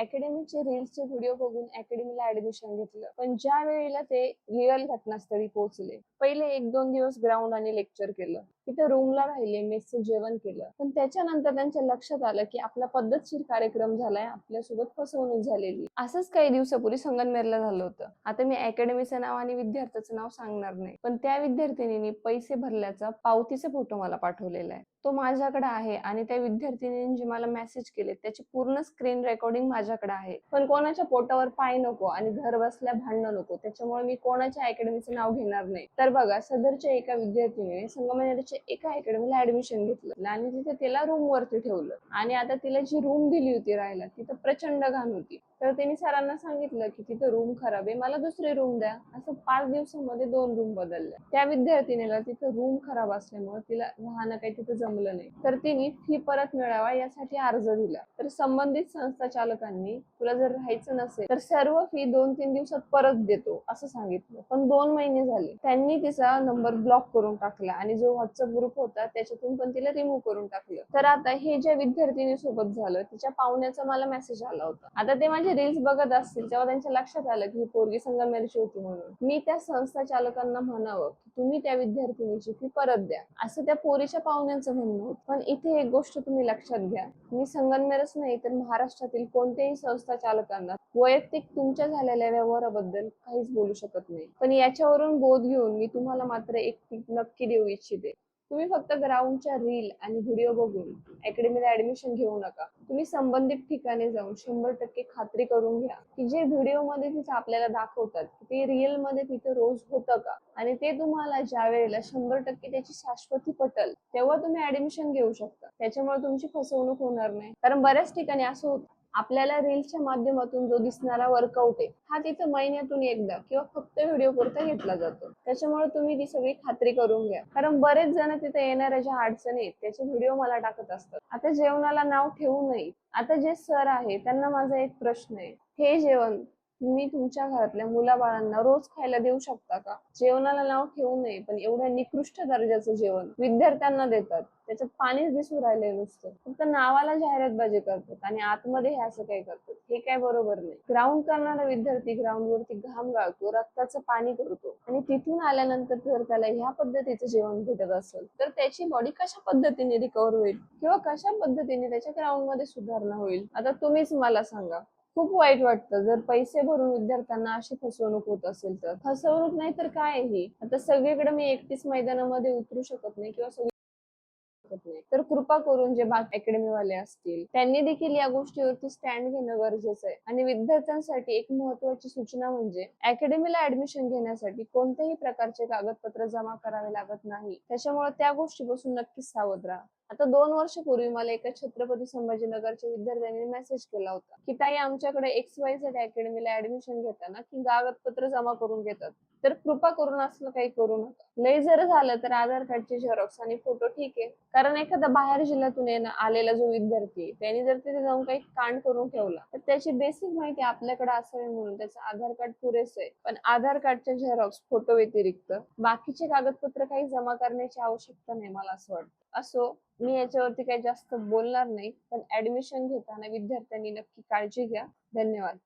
अकॅडमीचे रील्सचे video बघून अकॅडमीला admission घेतलं. पण ज्या वेळेला ते रिअल घटनास्थळी पोहोचले, पहिले 1-2 दिवस ग्राउंड आणि लेक्चर केलं. तिथे रूमला राहिले, मेसचं जेवण केलं. पण त्याच्यानंतर त्यांच्या लक्षात आलं की आपला पद्धतशीर कार्यक्रम झालाय, आपल्यासोबत फसवणूक झालेली. असंच काही दिवसापूर्वी संगमनेरला झालं होतं. आता मी अकॅडमीचं नाव आणि विद्यार्थ्याचं नाव सांगणार नाही, पण त्या विद्यार्थिनीने पैसे भरल्याचा पावतीचा फोटो मला पाठवलेला आहे. तो माझ्याकडे आहे आणि त्या विद्यार्थिनीने जे मला मेसेज केले त्याची पूर्ण स्क्रीन रेकॉर्डिंग माझ्याकडे आहे. पण कोणाच्या पोटावर पाय नको आणि घर बसल्या भांडणं नको, त्याच्यामुळे मी कोणाच्या अकॅडमीचं नाव घेणार नाही. तर बघा, सदरच्या एका विद्यार्थिनीने संगमनेरच्या एका अकॅडमीला ऍडमिशन घेतलं आणि तिथे तिला रूम वरती ठेवलं. आणि आता तिला जी रूम दिली होती राहायला, तिथं प्रचंड घाण होती. तर तिने सरांना सांगितलं की तिथं रूम खराब आहे, मला दुसरी रूम द्या. असं 5 दिवसामध्ये 2 रूम बदलल्या. त्या विद्यार्थिनीला तिथं रूम खराब असल्यामुळे तिला राहणं काही तिथं जमलं नाही. तर तिने फी परत मिळावा यासाठी अर्ज दिला. तर संबंधित संस्था चालकांनी तुला जर राहायचं नसेल तर सर्व फी 2-3 दिवसात परत देतो असं सांगितलं. पण 2 महिने झाले. त्यांनी तिचा नंबर ब्लॉक करून टाकला आणि जो व्हॉट्सअप ग्रुप होता त्याच्यातून पण तिला रिमूव्ह करून टाकलं. तर आता हे ज्या विद्यार्थिनी सोबत झालं, तिच्या पाहुण्याचा मला मेसेज आला होता. आता ते माझे रील्स बघत असतील तेव्हा त्यांच्या लक्षात आलं की ही पोरगी संगमनेरची होती म्हणून. मी त्या संस्था चालकांना म्हणावं की तुम्ही त्या विद्यार्थिनीची फी परत द्या, असं त्या पोरीच्या पाहुण्यांचं म्हणणं होतं. पण इथे एक गोष्ट तुम्ही लक्षात घ्या, मी संगमनेरच नाही तर महाराष्ट्रातील कोणत्याही संस्था चालकांना वैयक्तिक तुमच्या झालेल्या व्यवहाराबद्दल काहीच बोलू शकत नाही. पण याच्यावरून बोध घेऊन मी तुम्हाला मात्र एक टीप नक्की देऊ इच्छिते. तुम्ही फक्त ग्राउंडच्या रील आणि व्हिडिओ बघून अकॅडमीला ऍडमिशन घेऊ नका. तुम्ही संबंधित ठिकाणी जाऊन 100% खात्री करून घ्या की जे व्हिडिओ मध्ये तिथं आपल्याला दाखवतात ते रिअल मध्ये तिथं रोज होतं का, आणि ते तुम्हाला ज्या वेळेला 100% त्याची शाश्वती पटल तेव्हा तुम्ही ऍडमिशन घेऊ शकता. त्याच्यामुळे तुमची फसवणूक होणार नाही. कारण बऱ्याच ठिकाणी असं होतं, आपल्याला रील्सच्या माध्यमातून जो दिसणारा वर्कआउट आहे हा तिथं महिन्यातून एकदा किंवा फक्त व्हिडिओ पुरता घेतला जातो. त्याच्यामुळे तुम्ही ती सगळी खात्री करून घ्या. कारण बरेच जण तिथे येणाऱ्या ज्या अडचणी आहेत त्याचे व्हिडिओ मला टाकत असतात. आता जेवणाला नाव ठेवू नये. आता जे सर आहे त्यांना माझा एक प्रश्न आहे, हे जेवण तुम्ही तुमच्या घरातल्या मुलाबाळांना रोज खायला देऊ शकता का? जेवणाला नाव ठेवू नये, पण एवढ्या निकृष्ट दर्जाचं जेवण विद्यार्थ्यांना देतात, त्याच्यात पाणीच दिसू राहिले नुसतं. फक्त नावाला जाहिरातबाजी करतात आणि आतमध्ये हे असं काय करतात, हे काय बरोबर नाही. ग्राउंड करणारा विद्यार्थी ग्राउंड वरती घाम गाळतो, रक्ताचं पाणी करतो आणि तिथून आल्यानंतर जर त्याला ह्या पद्धतीचं जेवण भेटत असेल तर त्याची बॉडी कशा पद्धतीने रिकव्हर होईल किंवा कशा पद्धतीने त्याच्या ग्राउंड मध्ये सुधारणा होईल? आता तुम्हीच मला सांगा. खूप वाईट वाटतं जर पैसे भरून विद्यार्थ्यांना अशी फसवणूक होत असेल तर. फसवणूक नाही तर काय ही? आता सगळीकडे मी एकटीच मैदानामध्ये उतरू शकत नाही किंवा तर कृपा करून जे बाकी अकॅडमी वाले असतील त्यांनी देखील या गोष्टीवरती स्टँड घेणं गरजेचं आहे. आणि विद्यार्थ्यांसाठी एक महत्त्वाची सूचना म्हणजे अकॅडमीला ऍडमिशन घेण्यासाठी कोणत्याही प्रकारचे कागदपत्र जमा करावे लागत नाही. त्याच्यामुळे त्या गोष्टीपासून नक्कीच सावध राहा. आता 2 वर्षापूर्वी मला एका छत्रपती संभाजीनगरच्या विद्यार्थ्यांनी मेसेज केला होता की ताई, आमच्याकडे XYZ अकॅडमीला ऍडमिशन घेताना की कागदपत्र जमा करून घेतात, तर कृपा करून असलं काही करू नका. लय जर झालं तर आधार कार्डचे झेरॉक्स आणि फोटो ठीक आहे, कारण एखादा बाहेर जिल्ह्यातून आलेला जो विद्यार्थी त्यांनी जर तिथे जाऊन काही कांड करून ठेवला तर त्याची बेसिक माहिती आपल्याकडे असावी म्हणून त्याचं आधार कार्ड पुरेसं आहे. पण आधार कार्डचे झेरॉक्स, फोटो व्यतिरिक्त बाकीचे कागदपत्र काही जमा करण्याची आवश्यकता नाही मला असं वाटतं. असो, मी याच्यावरती काही जास्त बोलणार नाही, पण ऍडमिशन घेताना विद्यार्थ्यांनी नक्की काळजी घ्या. धन्यवाद.